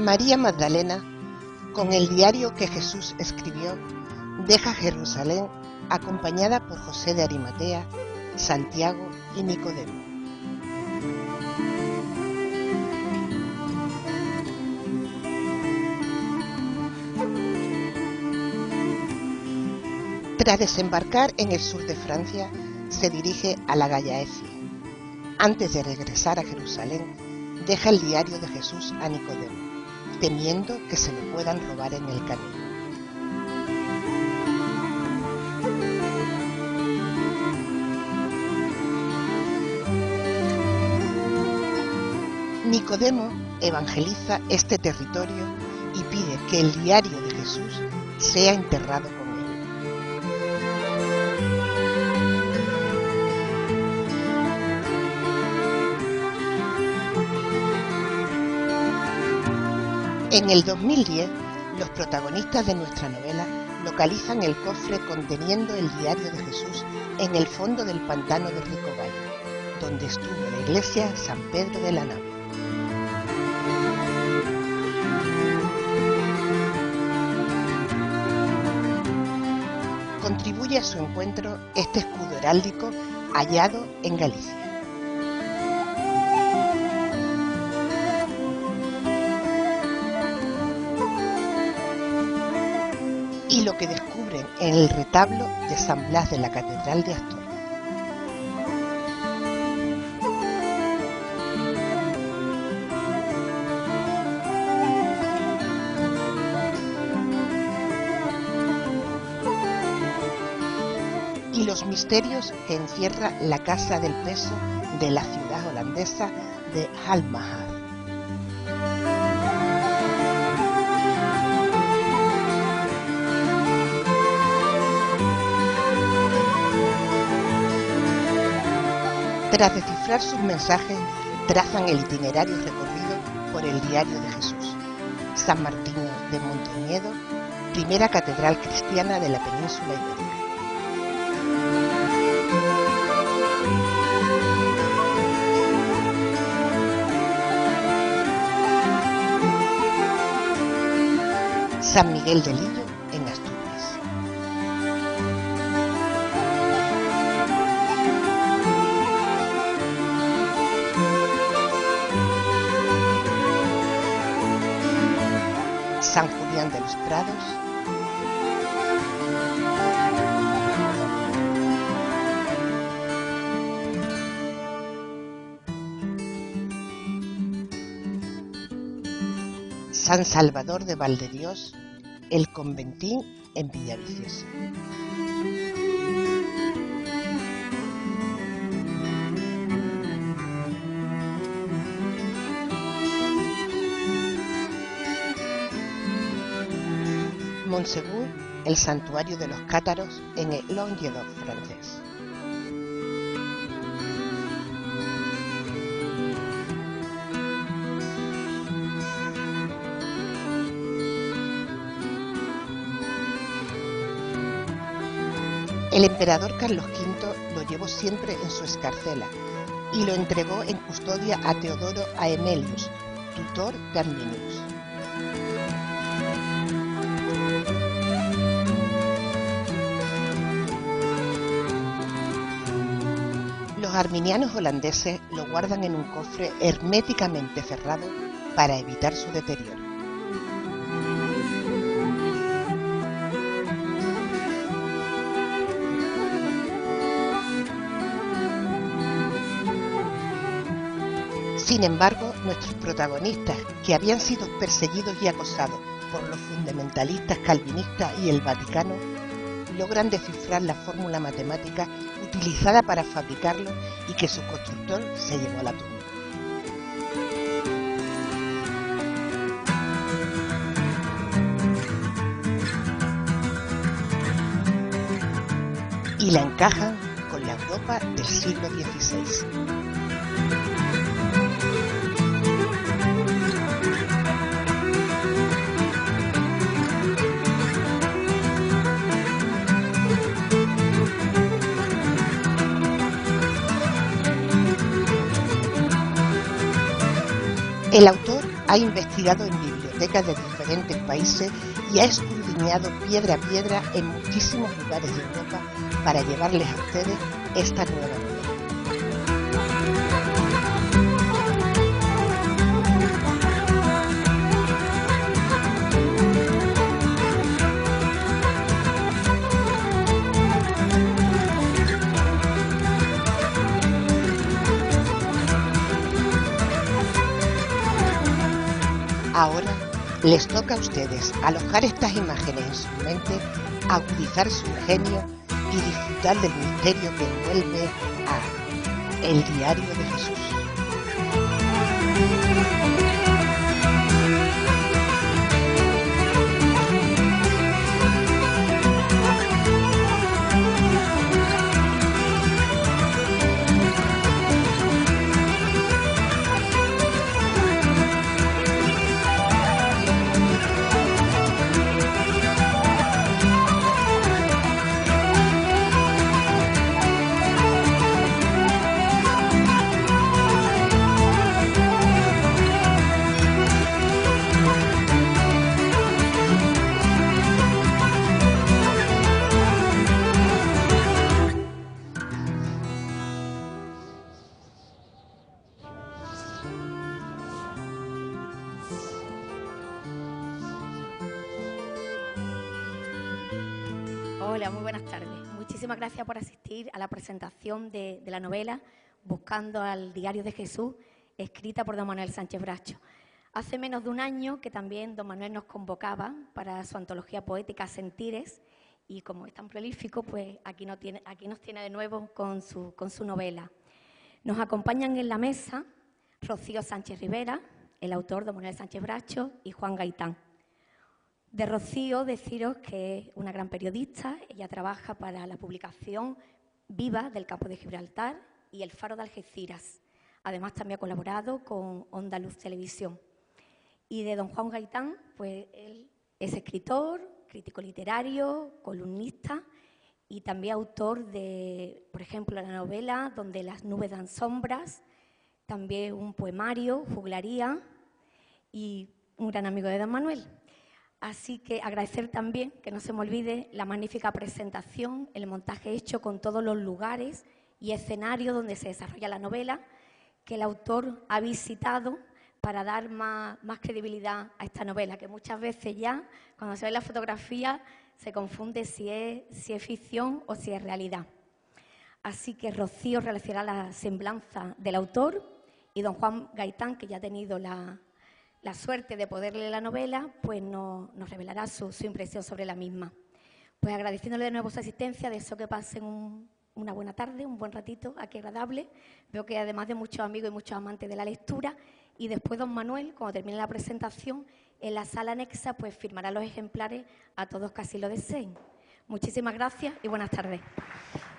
María Magdalena, con el diario que Jesús escribió, deja Jerusalén acompañada por José de Arimatea, Santiago y Nicodemo. Tras desembarcar en el sur de Francia, se dirige a la Gallaecia. Antes de regresar a Jerusalén, deja el diario de Jesús a Nicodemo, temiendo que se lo puedan robar en el camino. Nicodemo evangeliza este territorio y pide que el diario de Jesús sea enterrado con él. En el 2010, los protagonistas de nuestra novela localizan el cofre conteniendo el diario de Jesús en el fondo del pantano de Ricobayo, donde estuvo la iglesia San Pedro de la Nave. Contribuye a su encuentro este escudo heráldico hallado en Galicia. Y lo que descubren en el retablo de San Blas de la Catedral de Astorga. Y los misterios que encierra la Casa del Peso de la ciudad holandesa de Alkmaar. Tras descifrar sus mensajes, trazan el itinerario recorrido por el diario de Jesús. San Martín de Mondoñedo, primera catedral cristiana de la península ibérica. San Miguel de Lillo, en Asturias. San Julián de los Prados, San Salvador de Valdedios, el Conventín en Villaviciosa. Montsegur, el santuario de los cátaros en el Languedoc francés. El emperador Carlos V lo llevó siempre en su escarcela y lo entregó en custodia a Teodoro Aemelius, tutor de Arminius. Los arminianos holandeses lo guardan en un cofre herméticamente cerrado para evitar su deterioro. Sin embargo, nuestros protagonistas, que habían sido perseguidos y acosados por los fundamentalistas calvinistas y el Vaticano, logran descifrar la fórmula matemática utilizada para fabricarlo y que su constructor se llevó a la tumba. Y la encajan con la Europa del siglo XVI. El autor ha investigado en bibliotecas bibliotecas de diferentes países y ha escudriñado piedra a piedra en muchísimos lugares de Europa para llevarles a ustedes esta nueva novela. Ahora les toca a ustedes alojar estas imágenes en su mente, agudizar su ingenio y disfrutar del misterio que envuelve a El Diario de Jesús. Hola, muy buenas tardes. Muchísimas gracias por asistir a la presentación de la novela Buscando al Diario de Jesús, escrita por don Manuel Sánchez Bracho. Hace menos de un año que también don Manuel nos convocaba para su antología poética Sentires y como es tan prolífico, pues aquí nos tiene de nuevo con su novela. Nos acompañan en la mesa Rocío Sánchez Rivera, el autor don Manuel Sánchez Bracho y Juan Gaitán. De Rocío, deciros que es una gran periodista. Ella trabaja para la publicación Viva del Campo de Gibraltar y El Faro de Algeciras. Además, también ha colaborado con Onda Luz Televisión. Y de don Juan Gaitán, pues él es escritor, crítico literario, columnista y también autor de, por ejemplo, la novela Donde las nubes dan sombras, también un poemario, Juglaría, y un gran amigo de don Manuel. Así que agradecer también, que no se me olvide, la magnífica presentación, el montaje hecho con todos los lugares y escenarios donde se desarrolla la novela, que el autor ha visitado para dar más credibilidad a esta novela, que muchas veces ya, cuando se ve la fotografía, se confunde si es ficción o si es realidad. Así que Rocío realizará la semblanza del autor y don Juan Gaitán, que ya ha tenido la suerte de poder leer la novela, pues nos revelará su impresión sobre la misma. Pues agradeciéndole de nuevo su asistencia, deseo que pasen una buena tarde, un buen ratito aquí agradable. Veo que además de muchos amigos y muchos amantes de la lectura, y después don Manuel, cuando termine la presentación, en la sala anexa, pues firmará los ejemplares a todos que así lo deseen. Muchísimas gracias y buenas tardes.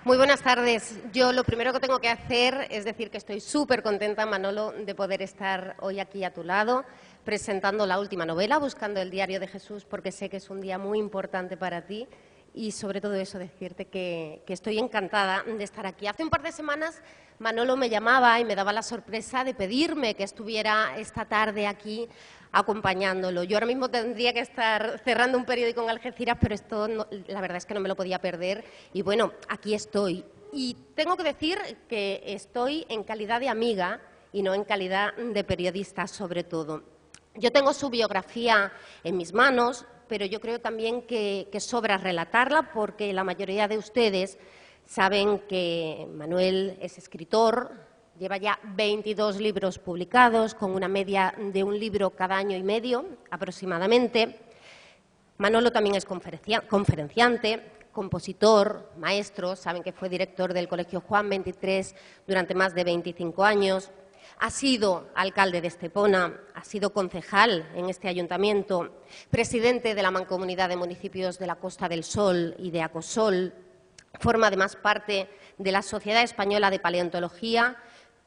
Muy buenas tardes. Yo lo primero que tengo que hacer es decir que estoy súper contenta, Manolo, de poder estar hoy aquí a tu lado presentando la última novela, Buscando el Diario de Jesús, porque sé que es un día muy importante para ti y sobre todo eso, decirte que estoy encantada de estar aquí. Hace un par de semanas Manolo me llamaba y me daba la sorpresa de pedirme que estuviera esta tarde aquí acompañándolo. Yo ahora mismo tendría que estar cerrando un periódico en Algeciras, pero esto la verdad es que no me lo podía perder y bueno, aquí estoy. Y tengo que decir que estoy en calidad de amiga y no en calidad de periodista sobre todo. Yo tengo su biografía en mis manos, pero yo creo también que sobra relatarla porque la mayoría de ustedes saben que Manuel es escritor, lleva ya 22 libros publicados, con una media de un libro cada año y medio aproximadamente. Manolo también es conferenciante, compositor, maestro, saben que fue director del Colegio Juan XXIII durante más de 25 años. Ha sido alcalde de Estepona, ha sido concejal en este ayuntamiento, presidente de la Mancomunidad de Municipios de la Costa del Sol y de Acosol, forma además parte de la Sociedad Española de Paleontología.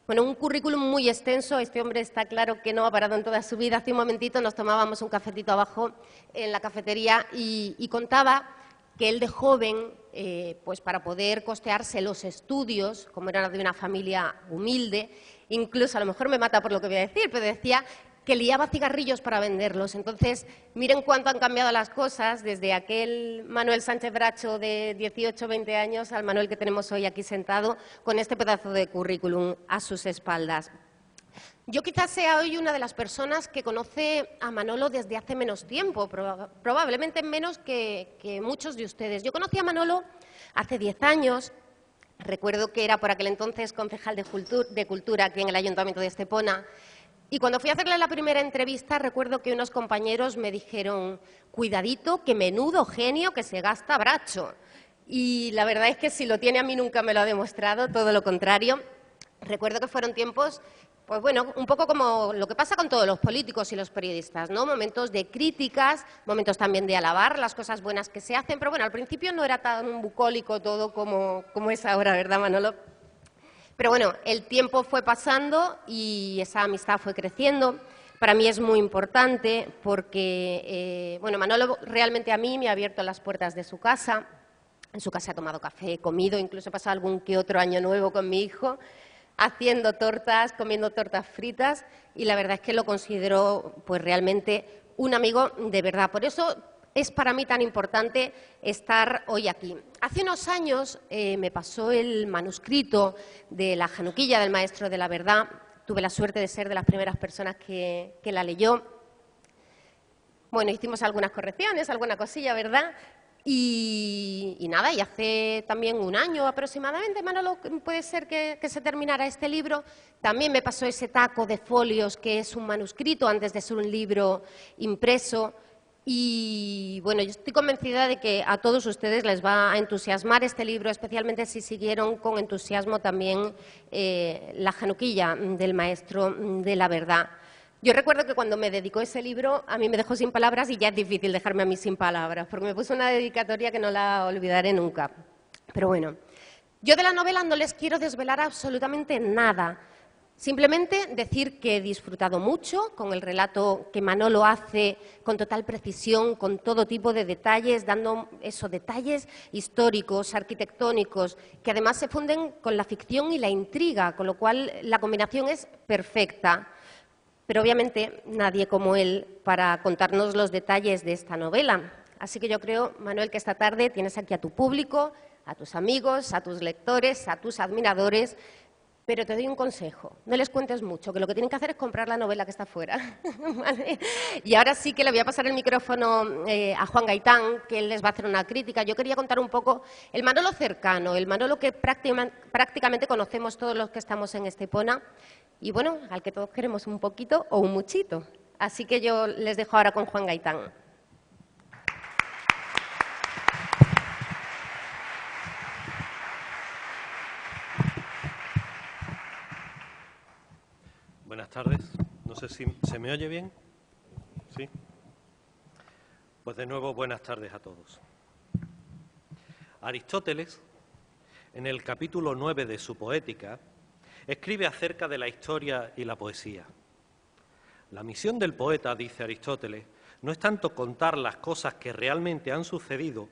Bueno, un currículum muy extenso. Este hombre está claro que no ha parado en toda su vida. Hace un momentito nos tomábamos un cafetito abajo en la cafetería y contaba que él de joven, pues para poder costearse los estudios, como era de una familia humilde, incluso a lo mejor me mata por lo que voy a decir, pero decía que liaba cigarrillos para venderlos. Entonces, miren cuánto han cambiado las cosas desde aquel Manuel Sánchez Bracho de 18 20 años al Manuel que tenemos hoy aquí sentado con este pedazo de currículum a sus espaldas. Yo quizás sea hoy una de las personas que conoce a Manolo desde hace menos tiempo, probablemente menos que muchos de ustedes. Yo conocí a Manolo hace 10 años, recuerdo que era por aquel entonces concejal de Cultura aquí en el Ayuntamiento de Estepona, y cuando fui a hacerle la primera entrevista recuerdo que unos compañeros me dijeron: cuidadito, que menudo genio que se gasta Bracho. Y la verdad es que si lo tiene a mí nunca me lo ha demostrado, todo lo contrario. Recuerdo que fueron tiempos, pues bueno, un poco como lo que pasa con todos los políticos y los periodistas, ¿no? Momentos de críticas, momentos también de alabar las cosas buenas que se hacen, pero bueno, al principio no era tan bucólico todo como es ahora, ¿verdad, Manolo? Pero bueno, el tiempo fue pasando y esa amistad fue creciendo. Para mí es muy importante porque, bueno, Manolo realmente a mí me ha abierto las puertas de su casa. En su casa he tomado café, he comido, incluso he pasado algún que otro año nuevo con mi hijo, haciendo tortas, comiendo tortas fritas, y la verdad es que lo considero pues realmente un amigo de verdad. Por eso es para mí tan importante estar hoy aquí. Hace unos años me pasó el manuscrito de la Januquilla del Maestro de la Verdad. Tuve la suerte de ser de las primeras personas que la leyó. Bueno, hicimos algunas correcciones, alguna cosilla, ¿verdad? Y nada, y hace también un año aproximadamente, Manolo, puede ser que se terminara este libro. También me pasó ese taco de folios que es un manuscrito antes de ser un libro impreso. Y bueno, yo estoy convencida de que a todos ustedes les va a entusiasmar este libro, especialmente si siguieron con entusiasmo también la Januquilla del Maestro de la Verdad. Yo recuerdo que cuando me dedicó ese libro, a mí me dejó sin palabras y ya es difícil dejarme a mí sin palabras, porque me puso una dedicatoria que no la olvidaré nunca. Pero bueno, yo de la novela no les quiero desvelar absolutamente nada. Simplemente decir que he disfrutado mucho con el relato que Manolo hace con total precisión, con todo tipo de detalles, dando esos detalles históricos, arquitectónicos, que además se funden con la ficción y la intriga, con lo cual la combinación es perfecta. Pero obviamente nadie como él para contarnos los detalles de esta novela. Así que yo creo, Manuel, que esta tarde tienes aquí a tu público, a tus amigos, a tus lectores, a tus admiradores. Pero te doy un consejo, no les cuentes mucho, que lo que tienen que hacer es comprar la novela que está fuera. ¿Vale? Y ahora sí que le voy a pasar el micrófono a Juan Gaitán, que él les va a hacer una crítica. Yo quería contar un poco el Manolo cercano, el Manolo que prácticamente conocemos todos los que estamos en Estepona, y bueno, al que todos queremos un poquito o un muchito. Así que yo les dejo ahora con Juan Gaitán. Buenas tardes. No sé si se me oye bien. ¿Sí? Pues de nuevo, buenas tardes a todos. Aristóteles, en el capítulo 9 de su Poética, escribe acerca de la historia y la poesía. La misión del poeta, dice Aristóteles, no es tanto contar las cosas que realmente han sucedido,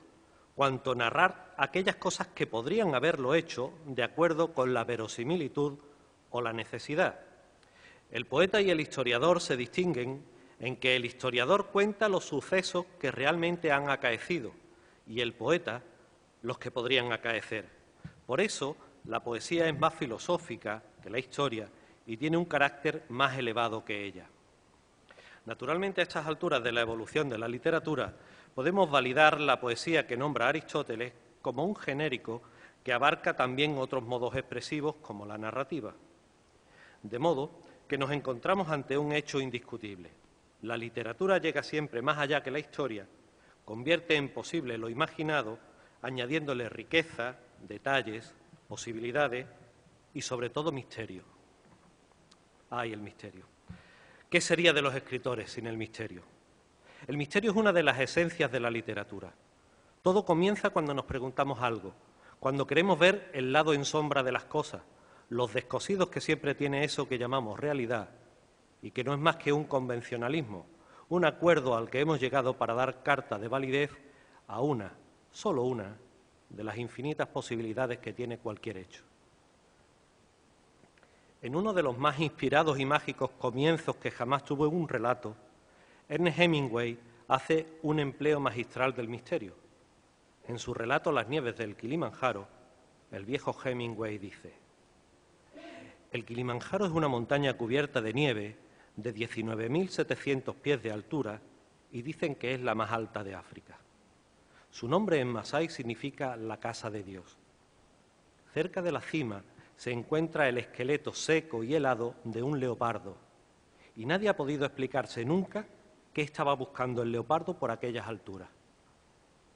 cuanto narrar aquellas cosas que podrían haberlo hecho de acuerdo con la verosimilitud o la necesidad. El poeta y el historiador se distinguen en que el historiador cuenta los sucesos que realmente han acaecido y el poeta los que podrían acaecer. Por eso, la poesía es más filosófica que la historia y tiene un carácter más elevado que ella. Naturalmente, a estas alturas de la evolución de la literatura, podemos validar la poesía que nombra Aristóteles como un genérico que abarca también otros modos expresivos como la narrativa. De modo que nos encontramos ante un hecho indiscutible. La literatura llega siempre más allá que la historia, convierte en posible lo imaginado, añadiéndole riqueza, detalles, posibilidades y, sobre todo, misterio. ¡Ay, el misterio! ¿Qué sería de los escritores sin el misterio? El misterio es una de las esencias de la literatura. Todo comienza cuando nos preguntamos algo, cuando queremos ver el lado en sombra de las cosas, los descosidos que siempre tiene eso que llamamos realidad y que no es más que un convencionalismo, un acuerdo al que hemos llegado para dar carta de validez a una, solo una, de las infinitas posibilidades que tiene cualquier hecho. En uno de los más inspirados y mágicos comienzos que jamás tuvo un relato, Ernest Hemingway hace un empleo magistral del misterio. En su relato Las nieves del Kilimanjaro, el viejo Hemingway dice: el Kilimanjaro es una montaña cubierta de nieve de 19.700 pies de altura y dicen que es la más alta de África. Su nombre en masái significa la casa de Dios. Cerca de la cima se encuentra el esqueleto seco y helado de un leopardo, y nadie ha podido explicarse nunca qué estaba buscando el leopardo por aquellas alturas.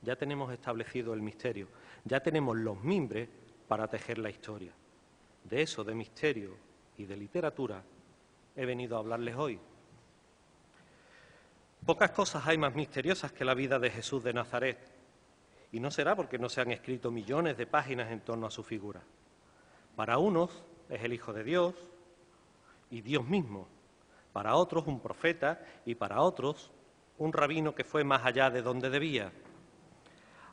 Ya tenemos establecido el misterio, ya tenemos los mimbres para tejer la historia. De eso, de misterio y de literatura, he venido a hablarles hoy. Pocas cosas hay más misteriosas que la vida de Jesús de Nazaret, y no será porque no se han escrito millones de páginas en torno a su figura. Para unos es el Hijo de Dios y Dios mismo, para otros un profeta y para otros un rabino que fue más allá de donde debía.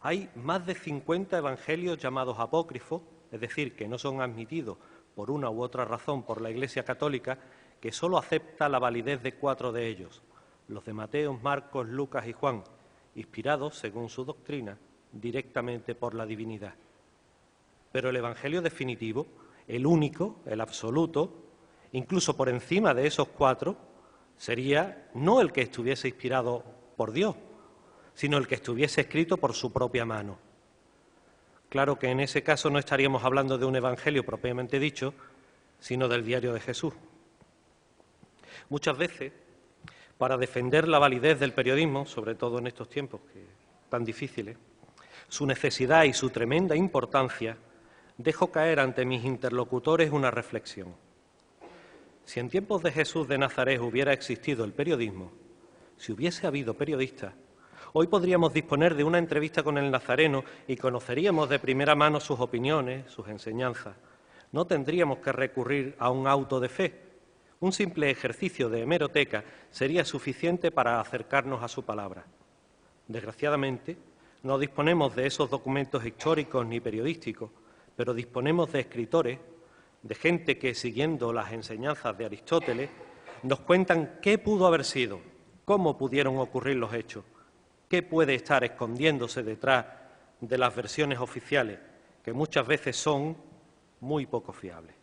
Hay más de 50 evangelios llamados apócrifos, es decir, que no son admitidos por una u otra razón por la Iglesia Católica, que solo acepta la validez de 4 de ellos, los de Mateo, Marcos, Lucas y Juan, inspirados, según su doctrina, directamente por la divinidad. Pero el Evangelio definitivo, el único, el absoluto, incluso por encima de esos 4, sería no el que estuviese inspirado por Dios, sino el que estuviese escrito por su propia mano. Claro que en ese caso no estaríamos hablando de un evangelio propiamente dicho, sino del diario de Jesús. Muchas veces, para defender la validez del periodismo, sobre todo en estos tiempos tan difíciles, su necesidad y su tremenda importancia, dejo caer ante mis interlocutores una reflexión. Si en tiempos de Jesús de Nazaret hubiera existido el periodismo, si hubiese habido periodistas, hoy podríamos disponer de una entrevista con el nazareno y conoceríamos de primera mano sus opiniones, sus enseñanzas. No tendríamos que recurrir a un auto de fe. Un simple ejercicio de hemeroteca sería suficiente para acercarnos a su palabra. Desgraciadamente, no disponemos de esos documentos históricos ni periodísticos, pero disponemos de escritores, de gente que, siguiendo las enseñanzas de Aristóteles, nos cuentan qué pudo haber sido, cómo pudieron ocurrir los hechos, qué puede estar escondiéndose detrás de las versiones oficiales, que muchas veces son muy poco fiables.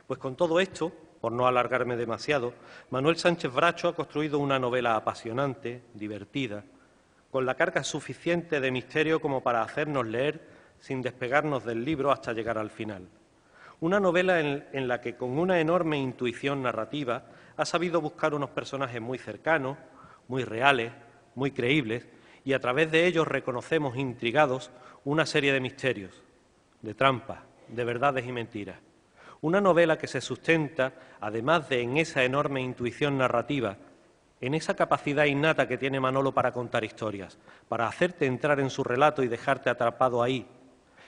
Pues con todo esto, por no alargarme demasiado, Manuel Sánchez Bracho ha construido una novela apasionante, divertida, con la carga suficiente de misterio como para hacernos leer sin despegarnos del libro hasta llegar al final. Una novela en la que, con una enorme intuición narrativa, ha sabido buscar unos personajes muy cercanos, muy reales, muy creíbles, y a través de ellos reconocemos intrigados una serie de misterios, de trampas, de verdades y mentiras. Una novela que se sustenta, además de en esa enorme intuición narrativa, en esa capacidad innata que tiene Manolo para contar historias, para hacerte entrar en su relato y dejarte atrapado ahí.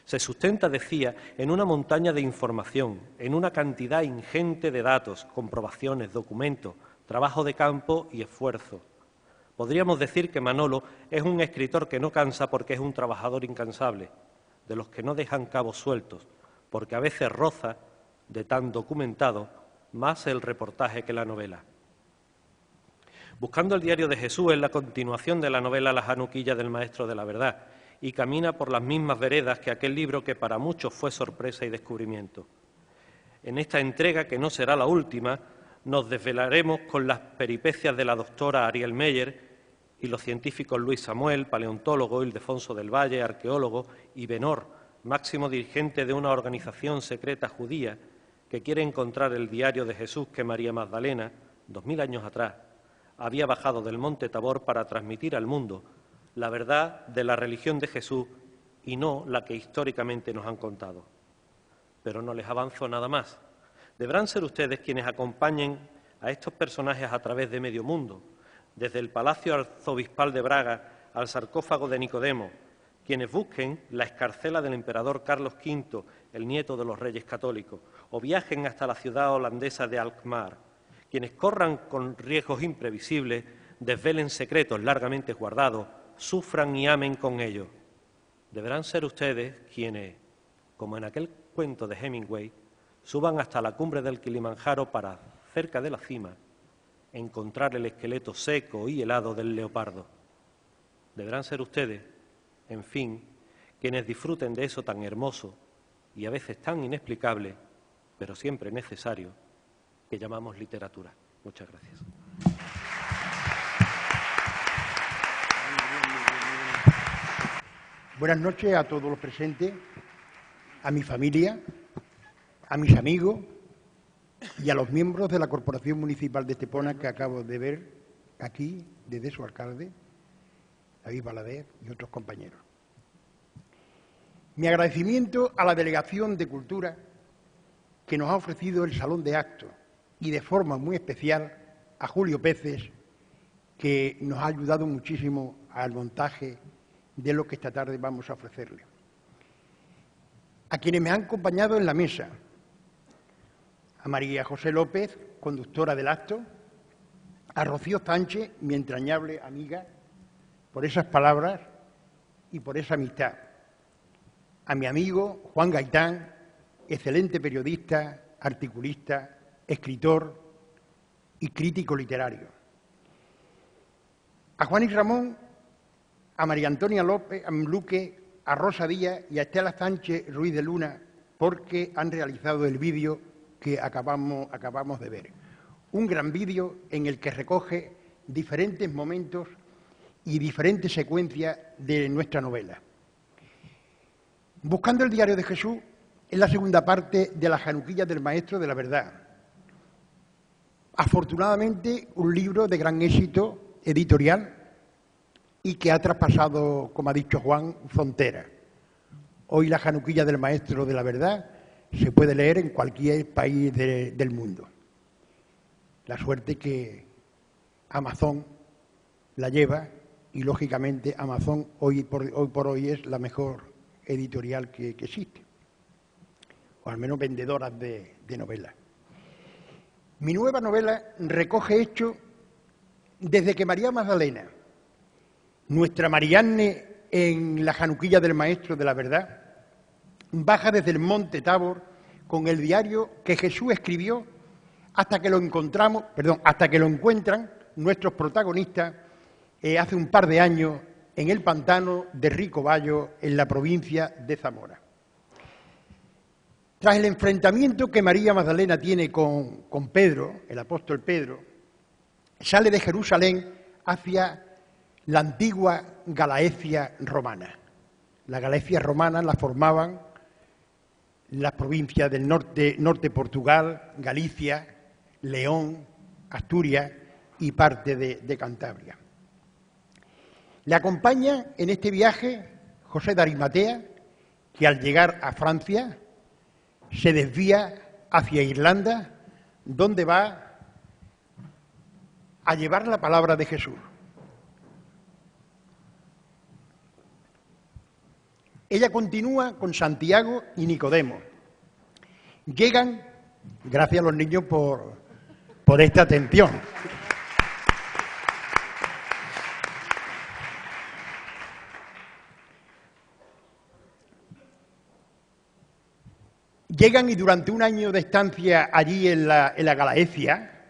Se sustenta, decía, en una montaña de información, en una cantidad ingente de datos, comprobaciones, documentos, trabajo de campo y esfuerzo. Podríamos decir que Manolo es un escritor que no cansa porque es un trabajador incansable, de los que no dejan cabos sueltos, porque a veces roza, de tan documentado, más el reportaje que la novela. Buscando el diario de Jesús es la continuación de la novela La Januquilla del Maestro de la Verdad y camina por las mismas veredas que aquel libro que para muchos fue sorpresa y descubrimiento. En esta entrega, que no será la última, nos desvelaremos con las peripecias de la doctora Ariel Meyer y los científicos Luis Samuel, paleontólogo, Ildefonso del Valle, arqueólogo, y Benor, máximo dirigente de una organización secreta judía que quiere encontrar el diario de Jesús que María Magdalena, 2000 años atrás, había bajado del monte Tabor para transmitir al mundo la verdad de la religión de Jesús y no la que históricamente nos han contado. Pero no les avanzo nada más. Deberán ser ustedes quienes acompañen a estos personajes a través de medio mundo, desde el Palacio Arzobispal de Braga al sarcófago de Nicodemo, quienes busquen la escarcela del emperador Carlos V, el nieto de los reyes católicos, o viajen hasta la ciudad holandesa de Alkmaar, quienes corran con riesgos imprevisibles, desvelen secretos largamente guardados, sufran y amen con ellos. Deberán ser ustedes quienes, como en aquel cuento de Hemingway, suban hasta la cumbre del Kilimanjaro para, cerca de la cima, encontrar el esqueleto seco y helado del leopardo. Deberán ser ustedes, en fin, quienes disfruten de eso tan hermoso y a veces tan inexplicable, pero siempre necesario, que llamamos literatura. Muchas gracias. Buenas noches a todos los presentes, a mi familia, a mis amigos y a los miembros de la Corporación Municipal de Estepona que acabo de ver aquí desde su alcalde, David Valadez, y otros compañeros. Mi agradecimiento a la Delegación de Cultura que nos ha ofrecido el Salón de Actos y de forma muy especial a Julio Peces, que nos ha ayudado muchísimo al montaje de lo que esta tarde vamos a ofrecerle. A quienes me han acompañado en la mesa, a María José López, conductora del acto, a Rocío Sánchez, mi entrañable amiga, por esas palabras y por esa amistad, a mi amigo Juan Gaitán, excelente periodista, articulista, escritor y crítico literario, a Juan y Ramón, a María Antonia López, a Luque, a Rosa Díaz y a Estela Sánchez Ruiz de Luna, porque han realizado el vídeo que acabamos de ver. Un gran vídeo en el que recoge diferentes momentos y diferentes secuencias de nuestra novela. Buscando el diario de Jesús es la segunda parte de las Januquillas del Maestro de la Verdad. Afortunadamente, un libro de gran éxito editorial y que ha traspasado, como ha dicho Juan, fronteras. Hoy la Januquilla del Maestro de la Verdad se puede leer en cualquier país del mundo. La suerte que Amazon la lleva y, lógicamente, Amazon hoy por hoy es la mejor editorial que existe, o al menos vendedoras de novelas. Mi nueva novela recoge hechos desde que María Magdalena, nuestra Marianne en la Januquilla del Maestro de la Verdad, baja desde el monte Tabor con el diario que Jesús escribió hasta que lo encuentran nuestros protagonistas hace un par de años en el pantano de Ricoballo, en la provincia de Zamora. Tras el enfrentamiento que María Magdalena tiene con Pedro, el apóstol Pedro, sale de Jerusalén hacia la antigua Galaecia romana. La Galaecia romana la formaban las provincias del norte Portugal, Galicia, León, Asturias y parte de Cantabria. Le acompaña en este viaje José de Arimatea, que al llegar a Francia se desvía hacia Irlanda, donde va a llevar la palabra de Jesús. Ella continúa con Santiago y Nicodemo. Llegan, gracias a los niños por esta atención. Llegan y durante un año de estancia allí en la Galaecia,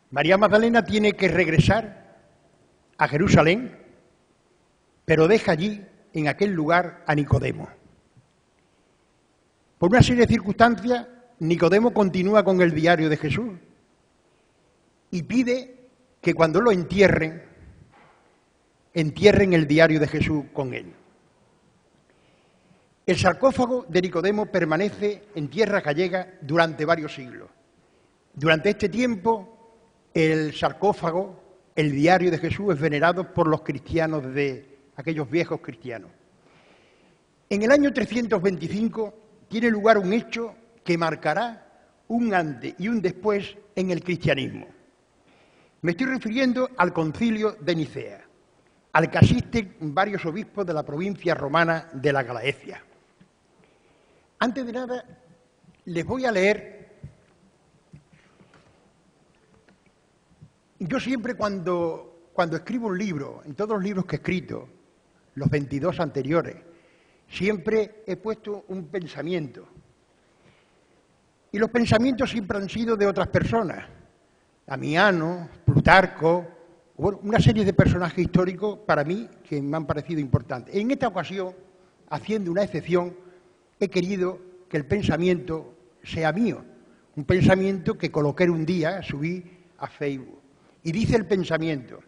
María Magdalena tiene que regresar a Jerusalén, pero deja allí, en aquel lugar, a Nicodemo. Por una serie de circunstancias, Nicodemo continúa con el diario de Jesús y pide que cuando lo entierren el diario de Jesús con él. El sarcófago de Nicodemo permanece en tierra gallega durante varios siglos. Durante este tiempo, el sarcófago, el diario de Jesús, es venerado por los cristianos aquellos viejos cristianos. En el año 325 tiene lugar un hecho que marcará un antes y un después en el cristianismo. Me estoy refiriendo al Concilio de Nicea, al que asisten varios obispos de la provincia romana de la Galaecia. Antes de nada, les voy a leer. Yo siempre cuando escribo un libro, en todos los libros que he escrito, los 22 anteriores, siempre he puesto un pensamiento. Y los pensamientos siempre han sido de otras personas, Amiano, Plutarco, bueno, una serie de personajes históricos para mí que me han parecido importantes. En esta ocasión, haciendo una excepción, he querido que el pensamiento sea mío, un pensamiento que coloqué un día, subí a Facebook. Y dice el pensamiento: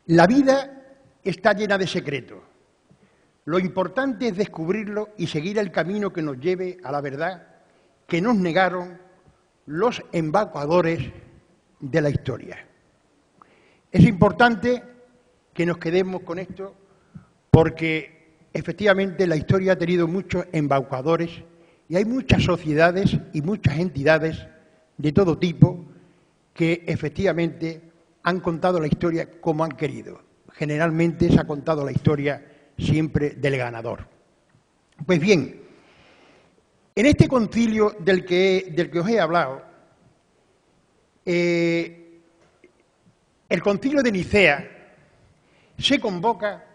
la vida está llena de secretos. Lo importante es descubrirlo y seguir el camino que nos lleve a la verdad que nos negaron los embaucadores de la historia. Es importante que nos quedemos con esto porque efectivamente la historia ha tenido muchos embaucadores y hay muchas sociedades y muchas entidades de todo tipo que efectivamente han contado la historia como han querido. Generalmente se ha contado la historia siempre del ganador. Pues bien, en este concilio del que os he hablado, el concilio de Nicea se convoca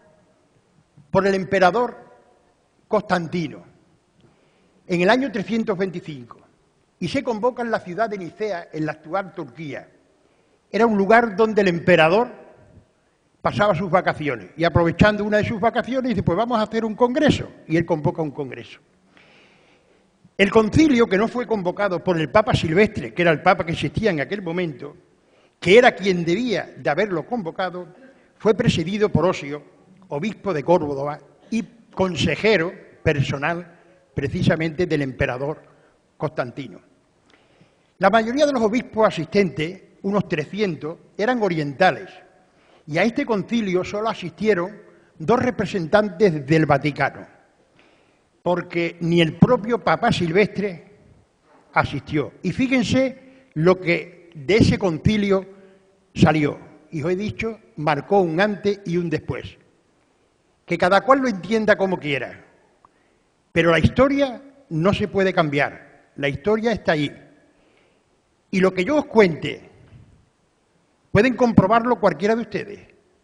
por el emperador Constantino en el año 325 y se convoca en la ciudad de Nicea, en la actual Turquía. Era un lugar donde el emperador pasaba sus vacaciones y aprovechando una de sus vacaciones dice, pues vamos a hacer un congreso, y él convoca un congreso. El concilio, que no fue convocado por el Papa Silvestre, que era el Papa que existía en aquel momento, que era quien debía de haberlo convocado, fue presidido por Osio, obispo de Córdoba y consejero personal precisamente del emperador Constantino. La mayoría de los obispos asistentes, unos 300, eran orientales, y a este concilio solo asistieron 2 representantes del Vaticano, porque ni el propio Papa Silvestre asistió. Y fíjense lo que de ese concilio salió, y os he dicho, marcó un antes y un después. Que cada cual lo entienda como quiera, pero la historia no se puede cambiar, la historia está ahí. Y lo que yo os cuente, pueden comprobarlo cualquiera de ustedes.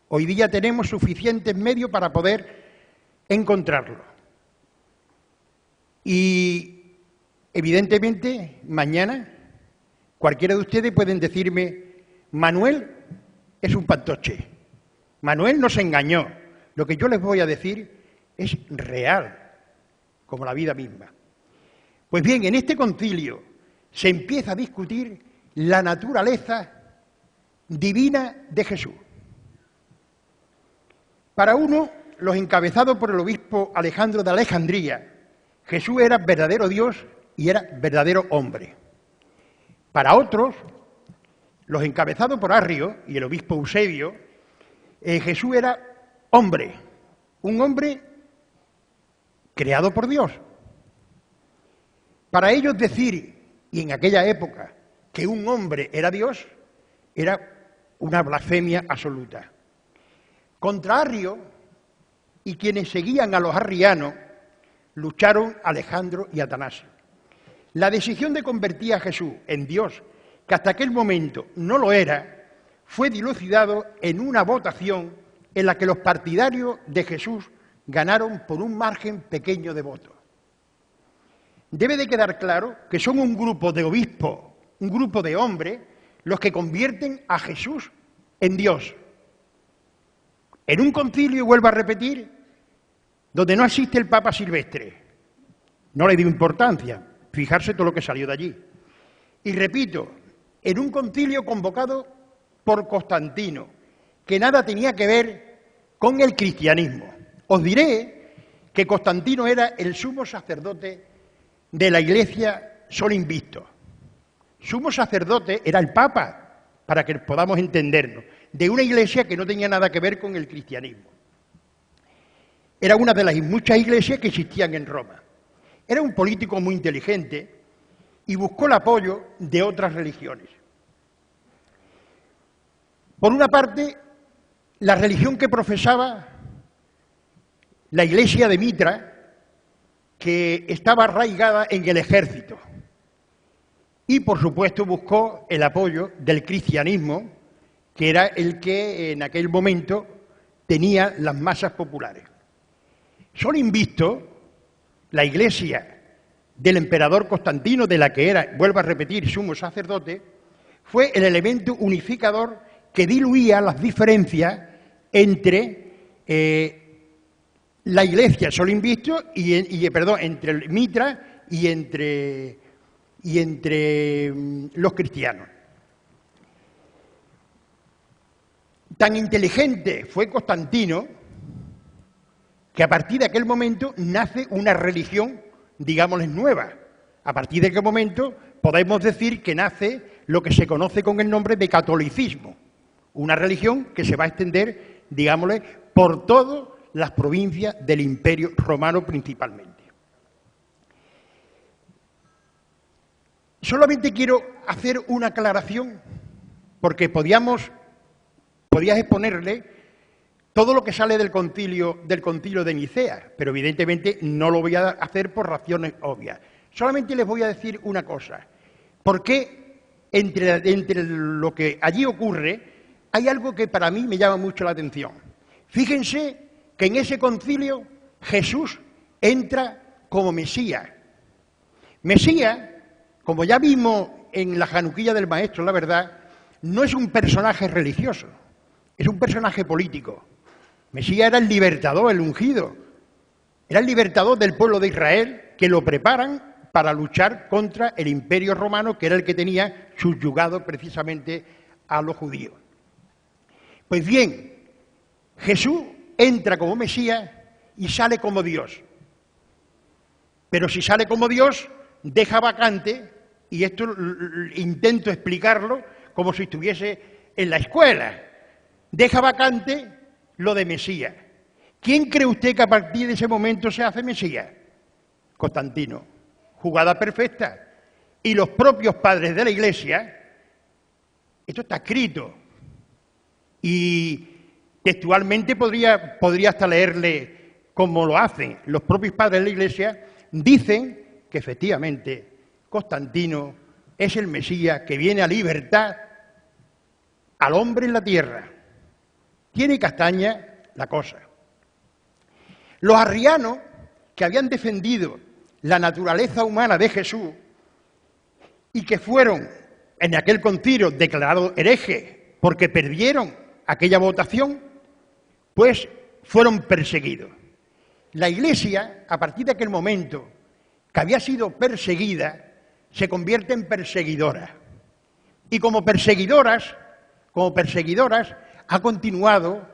Hoy día tenemos suficientes medios para poder encontrarlo. Y evidentemente mañana cualquiera de ustedes pueden decirme, Manuel es un fantoche, Manuel nos engañó. Lo que yo les voy a decir es real, como la vida misma. Pues bien, en este concilio se empieza a discutir la naturaleza divina de Jesús. Para uno, los encabezados por el obispo Alejandro de Alejandría, Jesús era verdadero Dios y era verdadero hombre. Para otros, los encabezados por Arrio y el obispo Eusebio, Jesús era hombre, un hombre creado por Dios. Para ellos decir, y en aquella época, que un hombre era Dios, era una blasfemia absoluta. Contra Arrio y quienes seguían a los arrianos, lucharon Alejandro y Atanasio. La decisión de convertir a Jesús en Dios, que hasta aquel momento no lo era, fue dilucidado en una votación en la que los partidarios de Jesús ganaron por un margen pequeño de votos. Debe de quedar claro que son un grupo de obispos, un grupo de hombres, los que convierten a Jesús en Dios. En un concilio, vuelvo a repetir, donde no asiste el Papa Silvestre. No le dio importancia, fijarse todo lo que salió de allí. Y repito, en un concilio convocado por Constantino, que nada tenía que ver con el cristianismo. Os diré que Constantino era el sumo sacerdote de la Iglesia solo invisto. Sumo sacerdote era el Papa, para que podamos entendernos, de una iglesia que no tenía nada que ver con el cristianismo. Era una de las muchas iglesias que existían en Roma. Era un político muy inteligente y buscó el apoyo de otras religiones. Por una parte, la religión que profesaba la iglesia de Mitra, que estaba arraigada en el ejército. Y, por supuesto, buscó el apoyo del cristianismo, que era el que en aquel momento tenía las masas populares. Solo invisto, la iglesia del emperador Constantino, de la que era, vuelvo a repetir, sumo sacerdote, fue el elemento unificador que diluía las diferencias entre la Iglesia solo invisto entre Mitra y entre los cristianos. Tan inteligente fue Constantino que a partir de aquel momento nace una religión, digámosles, nueva. A partir de aquel momento podemos decir que nace lo que se conoce con el nombre de catolicismo, una religión que se va a extender, digámosle, por todas las provincias del Imperio Romano principalmente. Solamente quiero hacer una aclaración, porque podías exponerle todo lo que sale del concilio de Nicea, pero evidentemente no lo voy a hacer por razones obvias. Solamente les voy a decir una cosa. ¿Por qué entre lo que allí ocurre hay algo que para mí me llama mucho la atención? Fíjense que en ese concilio Jesús entra como Mesías. Mesías, como ya vimos en la Januquilla del Maestro, la verdad, no es un personaje religioso, es un personaje político. Mesías era el libertador, el ungido, era el libertador del pueblo de Israel, que lo preparan para luchar contra el Imperio Romano, que era el que tenía subyugado precisamente a los judíos. Pues bien, Jesús entra como Mesías y sale como Dios. Pero si sale como Dios, deja vacante, y esto intento explicarlo como si estuviese en la escuela, deja vacante lo de Mesías. ¿Quién cree usted que a partir de ese momento se hace Mesías? Constantino. Jugada perfecta. Y los propios padres de la Iglesia, esto está escrito, y textualmente podría hasta leerle cómo lo hacen. Los propios padres de la Iglesia dicen que efectivamente Constantino es el Mesías que viene a libertar al hombre en la tierra. Tiene castaña la cosa. Los arrianos, que habían defendido la naturaleza humana de Jesús y que fueron en aquel concilio declarados herejes porque perdieron aquella votación, pues fueron perseguidos. La Iglesia, a partir de aquel momento, que había sido perseguida, se convierte en perseguidora. Y como perseguidoras, ha continuado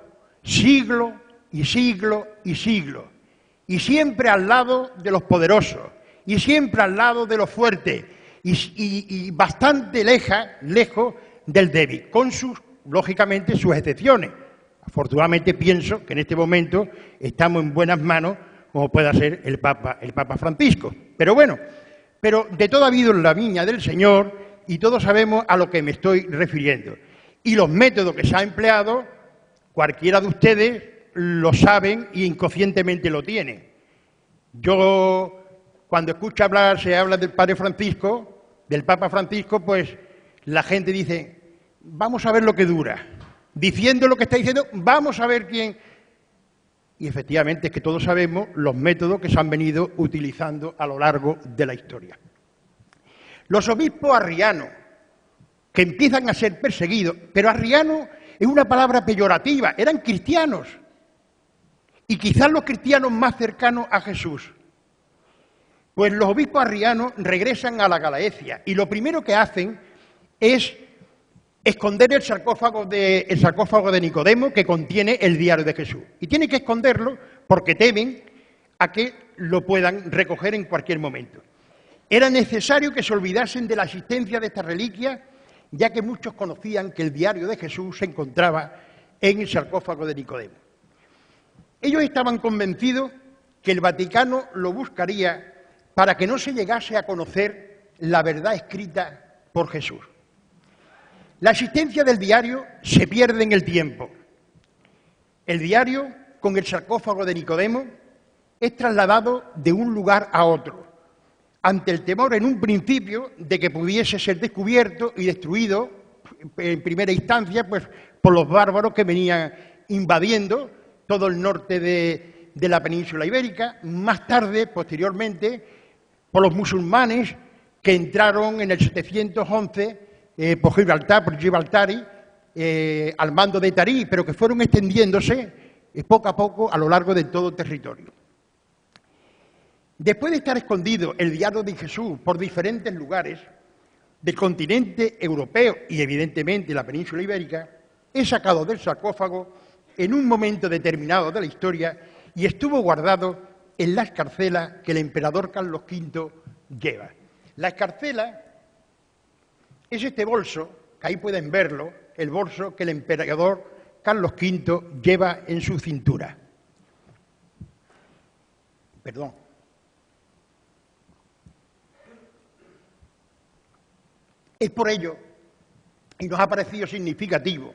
siglo y siglo y siglo, y siempre al lado de los poderosos, y siempre al lado de los fuertes, y bastante lejos del débil, con lógicamente sus excepciones. Afortunadamente pienso que en este momento estamos en buenas manos, como pueda ser el Papa Francisco. Pero bueno, de todo ha habido en la viña del Señor, y todos sabemos a lo que me estoy refiriendo. Y los métodos que se han empleado, cualquiera de ustedes lo saben y inconscientemente lo tienen. Yo, cuando escucho hablar, se habla del Padre Francisco, del Papa Francisco, pues la gente dice, vamos a ver lo que dura. Diciendo lo que está diciendo, vamos a ver quién. Y efectivamente es que todos sabemos los métodos que se han venido utilizando a lo largo de la historia. Los obispos arrianos, que empiezan a ser perseguidos, pero arriano es una palabra peyorativa, eran cristianos, y quizás los cristianos más cercanos a Jesús. Pues los obispos arrianos regresan a la Galaecia, y lo primero que hacen es esconder el sarcófago de Nicodemo, que contiene el diario de Jesús. Y tienen que esconderlo porque temen a que lo puedan recoger en cualquier momento. Era necesario que se olvidasen de la existencia de esta reliquia, ya que muchos conocían que el diario de Jesús se encontraba en el sarcófago de Nicodemo. Ellos estaban convencidos que el Vaticano lo buscaría para que no se llegase a conocer la verdad escrita por Jesús. La existencia del diario se pierde en el tiempo. El diario, con el sarcófago de Nicodemo, es trasladado de un lugar a otro, ante el temor en un principio de que pudiese ser descubierto y destruido en primera instancia pues, por los bárbaros que venían invadiendo todo el norte de la península ibérica. Más tarde, posteriormente, por los musulmanes que entraron en el 711 por Gibraltar, al mando de Tarí, pero que fueron extendiéndose poco a poco a lo largo de todo el territorio. Después de estar escondido el diario de Jesús por diferentes lugares del continente europeo y evidentemente la península ibérica, es sacado del sarcófago en un momento determinado de la historia y estuvo guardado en la escarcela que el emperador Carlos V lleva. La escarcela es este bolso, que ahí pueden verlo, el bolso que el emperador Carlos V lleva en su cintura. Perdón. Es por ello, y nos ha parecido significativo,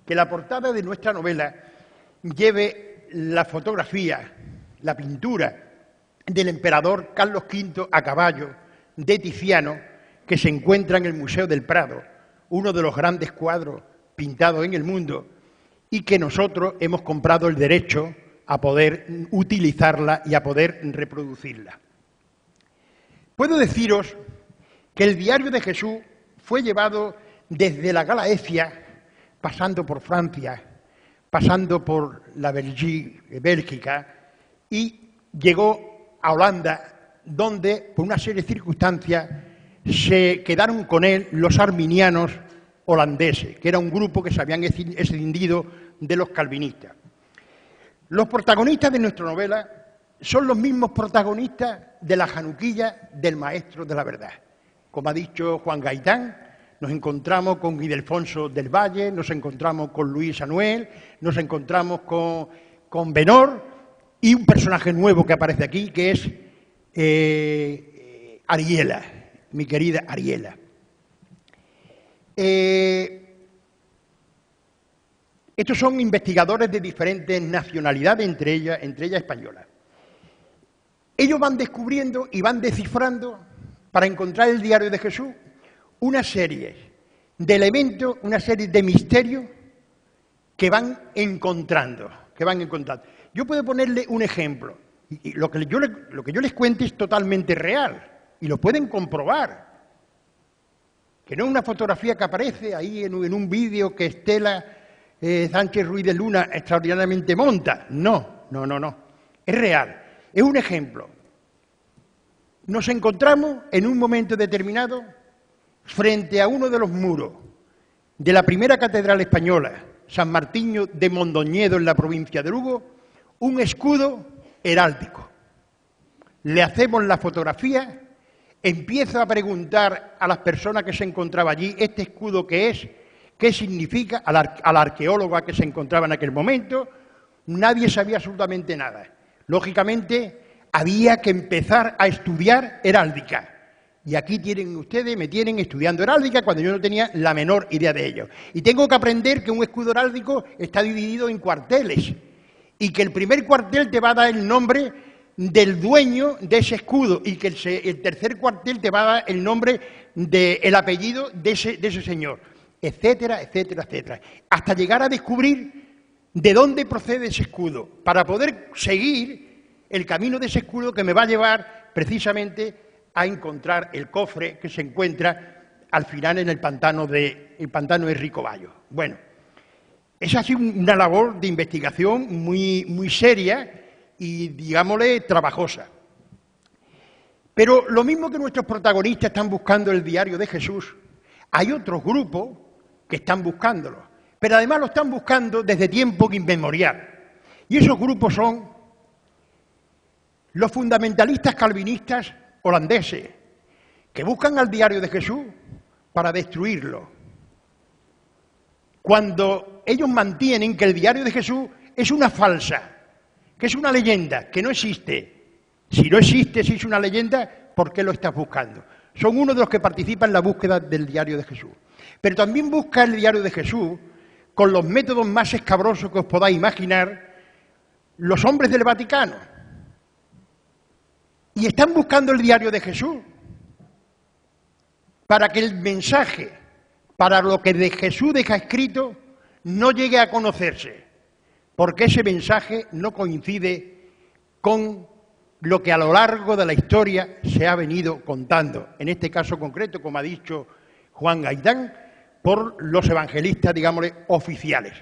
que la portada de nuestra novela lleve la fotografía, la pintura del emperador Carlos V a caballo de Tiziano, que se encuentra en el Museo del Prado, uno de los grandes cuadros pintados en el mundo, y que nosotros hemos comprado el derecho a poder utilizarla y a poder reproducirla. Puedo deciros que el diario de Jesús fue llevado desde la Gallaecia, pasando por Francia, pasando por la Bélgica, y llegó a Holanda, donde, por una serie de circunstancias, se quedaron con él los arminianos holandeses, que era un grupo que se habían escindido de los calvinistas. Los protagonistas de nuestra novela son los mismos protagonistas de la Januquilla del Maestro de la Verdad. Como ha dicho Juan Gaitán, nos encontramos con Ildefonso del Valle, nos encontramos con Luis Anuel, nos encontramos con Benor y un personaje nuevo que aparece aquí, que es Ariela, mi querida Ariela. Estos son investigadores de diferentes nacionalidades, entre ellas españolas. Ellos van descubriendo y van descifrando, para encontrar el diario de Jesús, una serie de elementos, una serie de misterios que van encontrando. Yo puedo ponerle un ejemplo, y lo que yo les cuente es totalmente real, y lo pueden comprobar. Que no es una fotografía que aparece ahí en un vídeo que Estela Sánchez Ruiz de Luna extraordinariamente monta. No. Es real. Es un ejemplo. Nos encontramos en un momento determinado frente a uno de los muros de la primera catedral española, San Martiño de Mondoñedo, en la provincia de Lugo, un escudo heráldico. Le hacemos la fotografía, empiezo a preguntar a las personas que se encontraban allí este escudo qué es, qué significa, al arqueólogo que se encontraba en aquel momento. Nadie sabía absolutamente nada. Lógicamente, había que empezar a estudiar heráldica. Y aquí tienen ustedes, me tienen estudiando heráldica cuando yo no tenía la menor idea de ello. Y tengo que aprender que un escudo heráldico está dividido en cuarteles y que el primer cuartel te va a dar el nombre del dueño de ese escudo y que el tercer cuartel te va a dar el nombre del apellido de ese señor, etcétera, etcétera, etcétera. Hasta llegar a descubrir de dónde procede ese escudo, para poder seguir el camino de ese escudo que me va a llevar precisamente a encontrar el cofre que se encuentra al final en el pantano de Ricobayo. Bueno, esa ha sido una labor de investigación muy seria y, digámosle, trabajosa. Pero lo mismo que nuestros protagonistas están buscando el diario de Jesús, hay otros grupos que están buscándolo, pero además lo están buscando desde tiempo inmemorial. Y esos grupos son los fundamentalistas calvinistas holandeses, que buscan al diario de Jesús para destruirlo, cuando ellos mantienen que el diario de Jesús es una falsa, que es una leyenda, que no existe. Si no existe, si es una leyenda, ¿por qué lo estás buscando? Son uno de los que participan en la búsqueda del diario de Jesús. Pero también busca el diario de Jesús, con los métodos más escabrosos que os podáis imaginar, los hombres del Vaticano. Y están buscando el diario de Jesús para que el mensaje, para lo que de Jesús deja escrito, no llegue a conocerse, porque ese mensaje no coincide con lo que a lo largo de la historia se ha venido contando, en este caso concreto, como ha dicho Juan Gaitán, por los evangelistas, digámosle, oficiales.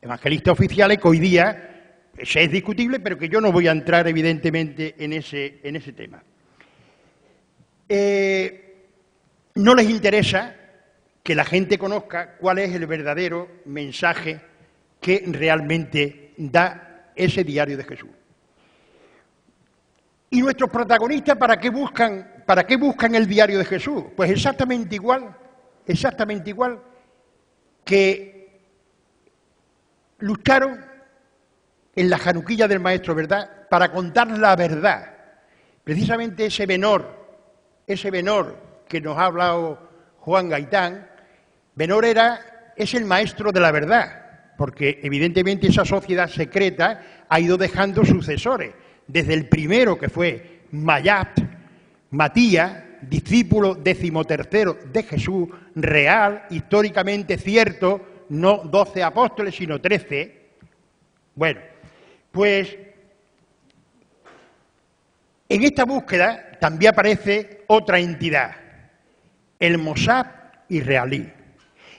Evangelistas oficiales que hoy día es discutible, pero que yo no voy a entrar evidentemente en ese tema. No les interesa que la gente conozca cuál es el verdadero mensaje que realmente da ese diario de Jesús. ¿Y nuestros protagonistas para qué buscan el diario de Jesús? Pues exactamente igual que lucharon en la Januquilla del Maestro, ¿verdad?, para contar la verdad. Precisamente ese Benor que nos ha hablado Juan Gaitán, Benor es el maestro de la verdad, porque evidentemente esa sociedad secreta ha ido dejando sucesores, desde el primero que fue Matías, discípulo 13º de Jesús, real, históricamente cierto, no 12 apóstoles, sino 13. Bueno, pues en esta búsqueda también aparece otra entidad, el Mossad israelí.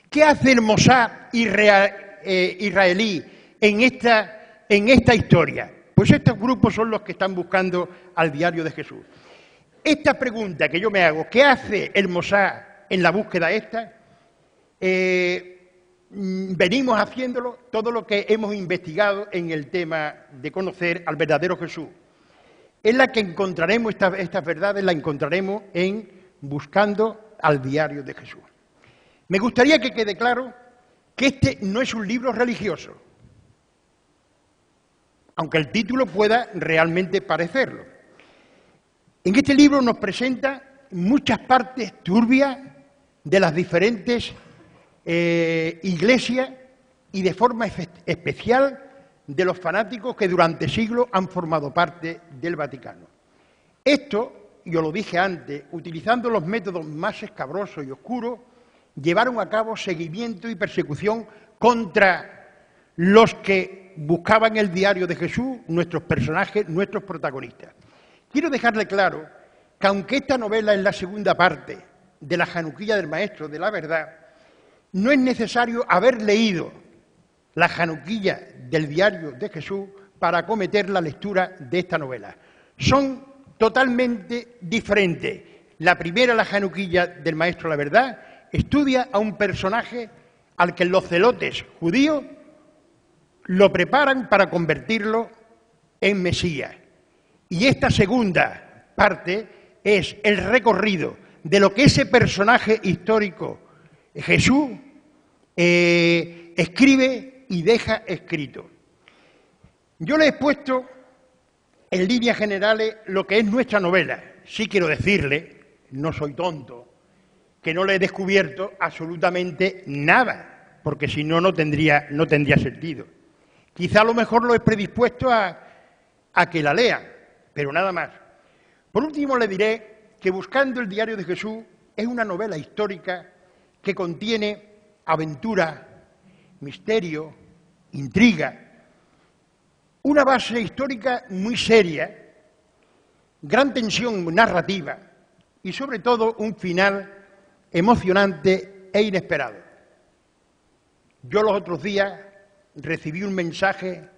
¿Qué hace el Mossad israelí en esta historia? Pues estos grupos son los que están buscando al diario de Jesús. Esta pregunta que yo me hago, ¿qué hace el Mossad en la búsqueda esta? Venimos haciéndolo todo lo que hemos investigado en el tema de conocer al verdadero Jesús. Es la que encontraremos, estas verdades las encontraremos en buscando al diario de Jesús. Me gustaría que quede claro que este no es un libro religioso, aunque el título pueda realmente parecerlo. En este libro nos presenta muchas partes turbias de las diferentes iglesias y de forma especial de los fanáticos que durante siglos han formado parte del Vaticano. Esto, yo lo dije antes, utilizando los métodos más escabrosos y oscuros, llevaron a cabo seguimiento y persecución contra los que buscaban el diario de Jesús, nuestros personajes, nuestros protagonistas. Quiero dejarle claro que aunque esta novela es la segunda parte de la Januquilla del Maestro de la Verdad, no es necesario haber leído la Januquilla del diario de Jesús para acometer la lectura de esta novela. Son totalmente diferentes. La primera, la Januquilla del Maestro de la Verdad, estudia a un personaje al que los celotes judíos lo preparan para convertirlo en Mesías. Y esta segunda parte es el recorrido de lo que ese personaje histórico, Jesús, escribe y deja escrito. Yo le he expuesto en líneas generales lo que es nuestra novela. Sí quiero decirle, no soy tonto, que no le he descubierto absolutamente nada, porque si no, no tendría sentido. Quizá a lo mejor lo he predispuesto a que la lea, pero nada más. Por último, le diré que Buscando el diario de Jesús es una novela histórica que contiene aventura, misterio, intriga, una base histórica muy seria, gran tensión narrativa y sobre todo un final emocionante e inesperado. Yo los otros días recibí un mensaje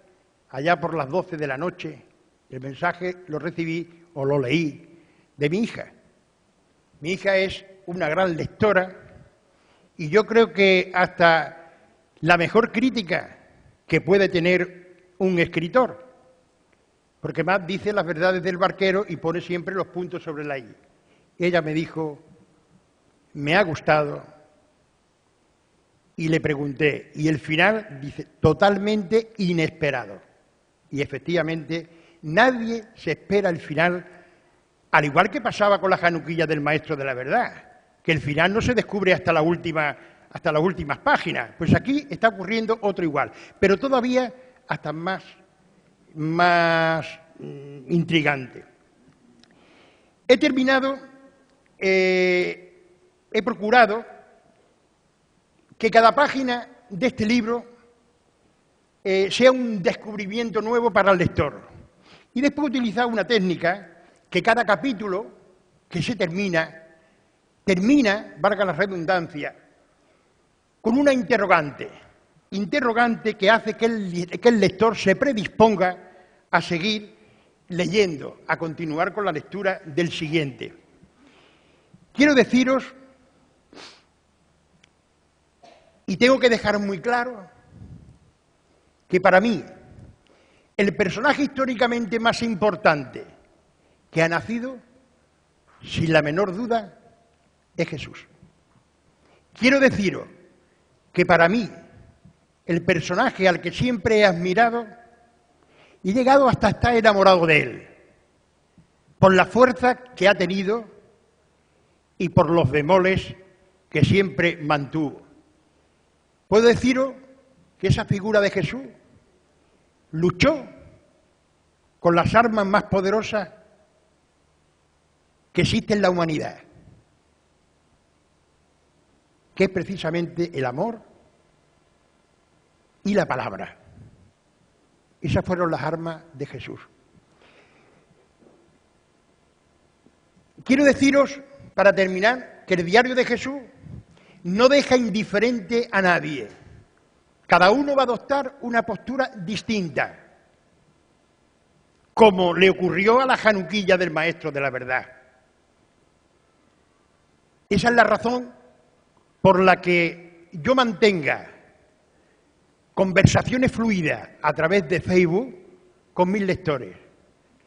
allá por las 12 de la noche. El mensaje lo recibí o lo leí de mi hija. Mi hija es una gran lectora y yo creo que hasta la mejor crítica que puede tener un escritor, porque más dice las verdades del barquero y pone siempre los puntos sobre la i. Ella me dijo, me ha gustado, y le pregunté, y el final, dice, totalmente inesperado. Y efectivamente, nadie se espera el final, al igual que pasaba con la Januquilla del Maestro de la Verdad, que el final no se descubre hasta las últimas páginas. Pues aquí está ocurriendo otro igual, pero todavía hasta más intrigante. He terminado, he procurado que cada página de este libro sea un descubrimiento nuevo para el lector. Y después he utilizado una técnica que cada capítulo que se termina, valga la redundancia, con una interrogante que hace que el lector se predisponga a seguir leyendo, a continuar con la lectura del siguiente. Quiero deciros, y tengo que dejar muy claro, que para mí el personaje históricamente más importante que ha nacido, sin la menor duda, es Jesús. Quiero deciros que para mí el personaje al que siempre he admirado y he llegado hasta estar enamorado de él, por la fuerza que ha tenido y por los bemoles que siempre mantuvo. Puedo deciros que esa figura de Jesús luchó con las armas más poderosas que existen en la humanidad, que es precisamente el amor y la palabra. Esas fueron las armas de Jesús. Quiero deciros, para terminar, que el diario de Jesús no deja indiferente a nadie. Cada uno va a adoptar una postura distinta, como le ocurrió a la januquilla del Maestro de la Verdad. Esa es la razón por la que yo mantenga conversaciones fluidas a través de Facebook con mis lectores.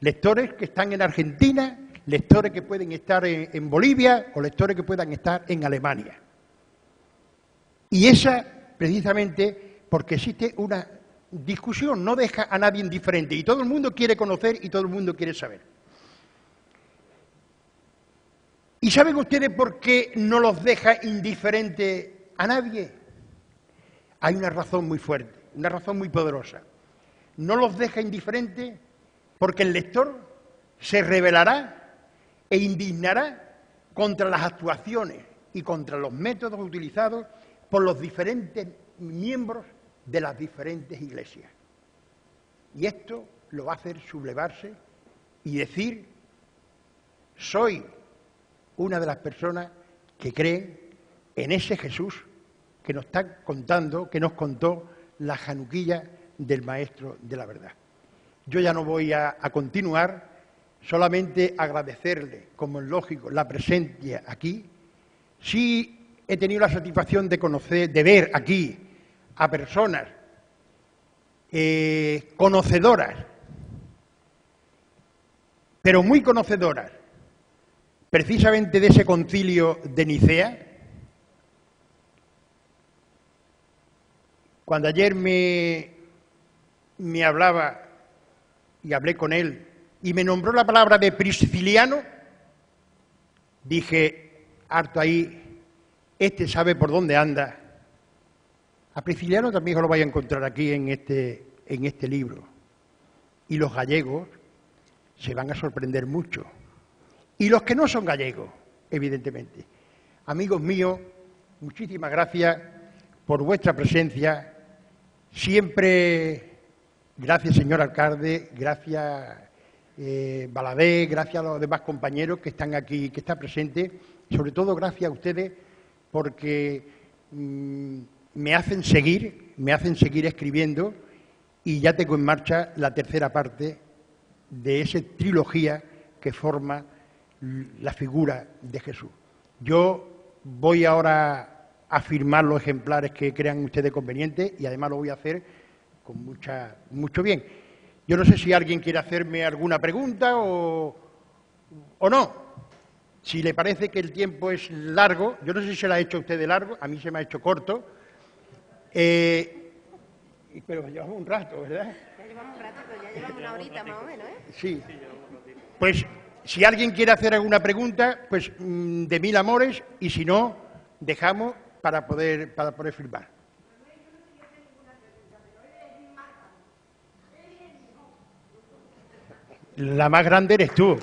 Lectores que están en Argentina, lectores que pueden estar en Bolivia o lectores que puedan estar en Alemania. Y esa, precisamente, porque existe una discusión, no deja a nadie indiferente y todo el mundo quiere conocer y todo el mundo quiere saber. ¿Y saben ustedes por qué no los deja indiferente a nadie? Hay una razón muy fuerte, una razón muy poderosa. No los deja indiferente porque el lector se rebelará e indignará contra las actuaciones y contra los métodos utilizados por los diferentes miembros de las diferentes iglesias. Y esto lo va a hacer sublevarse y decir: soy una de las personas que creen en ese Jesús que nos está contando, que nos contó la januquilla del Maestro de la Verdad. Yo ya no voy a continuar, solamente agradecerle, como es lógico, la presencia aquí. Sí he tenido la satisfacción de conocer, de ver aquí a personas conocedoras, pero muy conocedoras, precisamente de ese concilio de Nicea. Cuando ayer me hablaba y hablé con él y me nombró la palabra de Prisciliano, dije: harto ahí, este sabe por dónde anda. A Prisciliano también lo vais a encontrar aquí en este libro. Y los gallegos se van a sorprender mucho. Y los que no son gallegos, evidentemente. Amigos míos, muchísimas gracias por vuestra presencia. Siempre, gracias señor alcalde, gracias Baladé, gracias a los demás compañeros que están aquí, que están presentes. Sobre todo gracias a ustedes porque me hacen seguir escribiendo y ya tengo en marcha la tercera parte de esa trilogía que forma la figura de Jesús. Yo voy ahora a firmar los ejemplares que crean ustedes convenientes y además lo voy a hacer con mucho bien. Yo no sé si alguien quiere hacerme alguna pregunta o no. Si le parece que el tiempo es largo, yo no sé si se la ha hecho a ustedes largo, a mí se me ha hecho corto. Pero llevamos un rato, ¿verdad? Ya llevamos un rato, pero ya llevamos una horita más o menos, ¿eh? Sí. Pues si alguien quiere hacer alguna pregunta, pues de mil amores, y si no, dejamos para poder firmar. La más grande eres tú.